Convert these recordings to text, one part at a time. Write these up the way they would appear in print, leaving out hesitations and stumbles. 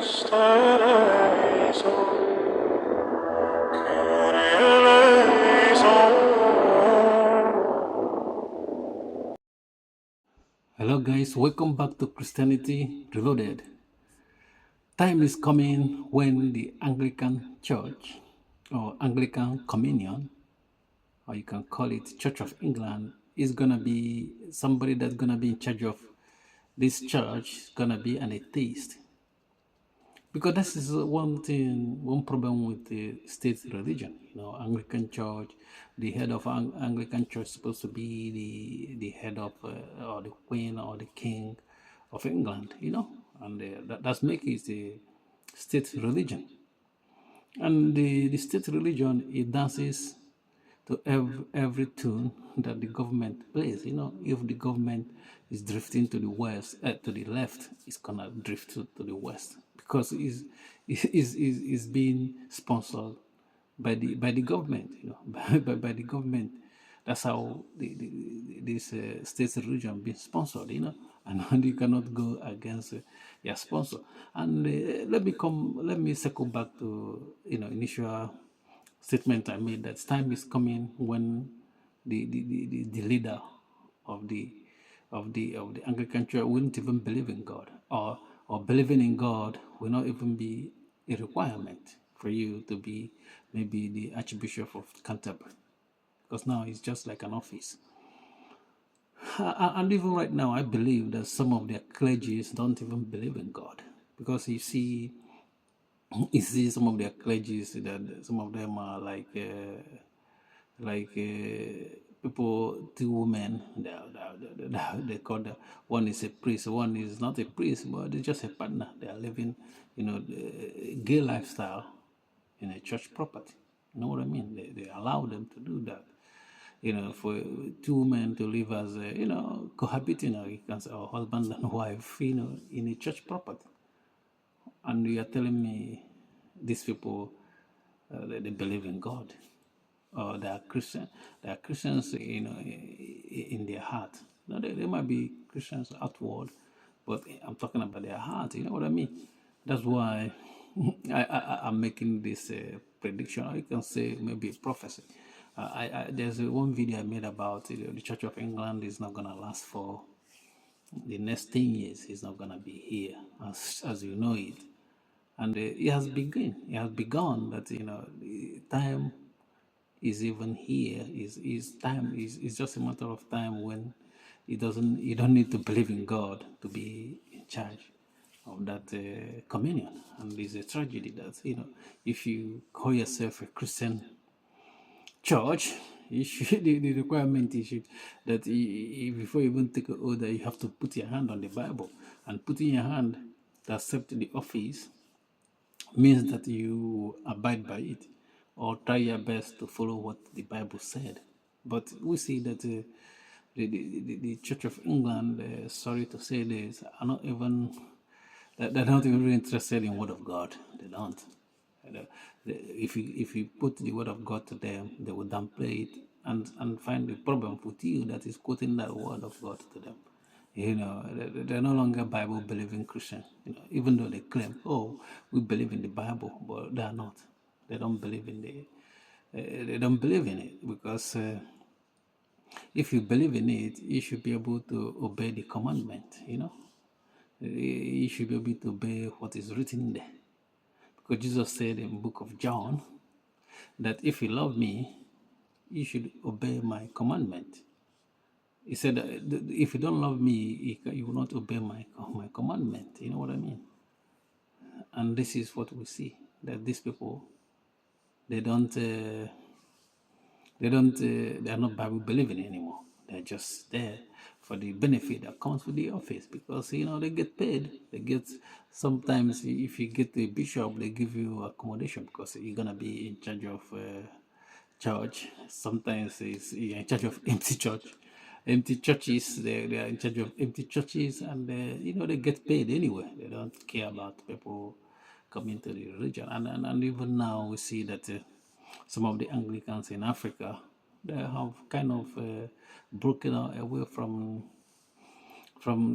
Hello, guys, welcome back to Christianity Reloaded. Time is coming when the Anglican Church or Anglican Communion, or you can call it Church of England, is gonna be somebody that's gonna be in charge of this church, is gonna be an atheist. Because this is one thing, one problem with the state religion. Anglican Church, the head of Anglican Church is supposed to be the head of or the Queen or the King of England. And that's make it a state religion. And the state religion, it dances to every tune that the government plays. If the government is drifting to the west, to the left, it's gonna drift to the west because it's being sponsored by the government. By the government. That's how this state religion being sponsored. And you cannot go against your sponsor. And let me circle back to initial statement I made that time is coming when the leader of the Anglican Church wouldn't even believe in God, or believing in God will not even be a requirement for you to be maybe the Archbishop of Canterbury, because now it's just like an office. And even right now, I believe that some of their clergies don't even believe in God, because you see some of their clergies that some of them are like people, two women. They call one is a priest, one is not a priest, but they're just a partner. They are living, the gay lifestyle in a church property. You know what I mean? They allow them to do that. For two men to live as cohabiting, or you can say, or husband and wife, in a church property. And you are telling me these people, they believe in God, or they are Christian. They are Christians, in their heart. No, they might be Christians outward, but I'm talking about their heart. You know what I mean? That's why I'm making this prediction, or you can say maybe a prophecy. There's one video I made about the Church of England is not gonna last for the next 10 years. It's not gonna be here as you know it. And it has begun. It has begun that the time is even here. Is time is just a matter of time when you don't need to believe in God to be in charge of that communion. And it's a tragedy that if you call yourself a Christian church, you should, the requirement is that before you even take an order, you have to put your hand on the Bible, and putting your hand to accept the office means that you abide by it, or try your best to follow what the Bible said. But we see that the Church of England, sorry to say this, are not even, they're not even really interested in Word of God. They don't. If you put the Word of God to them, they will downplay it and find the problem with you that is quoting that Word of God to them. They're no longer Bible believing Christian. Even though they claim, oh, we believe in the Bible, but they are not. They don't believe in they don't believe in it, because if you believe in it, you should be able to obey the commandment. You should be able to obey what is written there, because Jesus said in the book of John that if you love me, you should obey my commandment. He said, if you don't love me, you will not obey my commandment. You know what I mean? And this is what we see, that these people, they are not Bible believing anymore. They're just there for the benefit that comes with the office, because they get paid. They get, sometimes if you get a bishop, they give you accommodation because you're gonna be in charge of church. Sometimes you're in charge of empty churches. They are in charge of empty churches, and they get paid anyway. They don't care about people coming to the religion. And even now we see that some of the Anglicans in Africa, they have kind of broken away from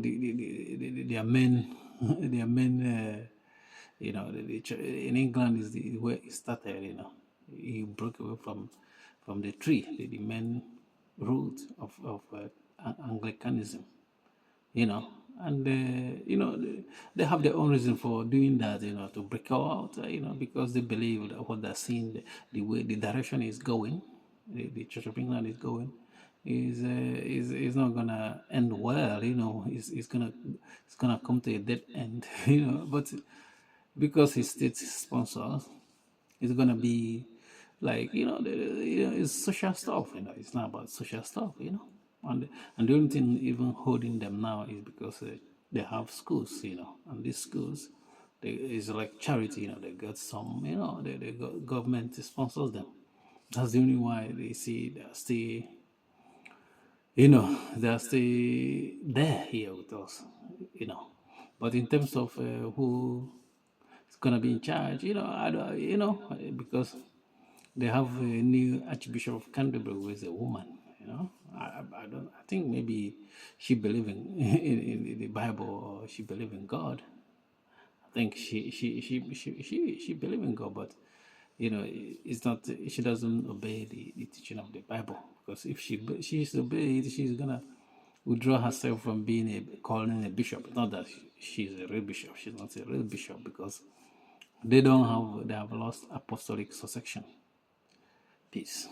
their main their main You know, in England is where it started. You know, he broke away from the tree, the main root of Anglicanism. You know, and you know, they have their own reason for doing that. You know, to break out. You know, because they believe that what they're seeing, the way the direction is going, the Church of England is going, is not gonna end well. You know, it's gonna come to a dead end. You know, but because he's state sponsor, it's gonna be like, you know, it's social stuff. You know, it's not about social stuff. You know, and the only thing even holding them now is because they have schools. You know, and these schools, it's like charity. You know, they got some. You know, they got government sponsors them. That's the only why they see they're still, you know, they're still there here with us. You know, but in terms of who is gonna be in charge, you know, I don't, you know, because they have a new Archbishop of Canterbury who is a woman. You know, I don't. I think maybe she believe in the Bible, or she believe in God. I think she believe in God, but you know, it's not. She doesn't obey the teaching of the Bible, because if she's obeyed, she's gonna withdraw herself from being calling a bishop. Not that she's a real bishop. She's not a real bishop, because they have lost apostolic succession. Peace.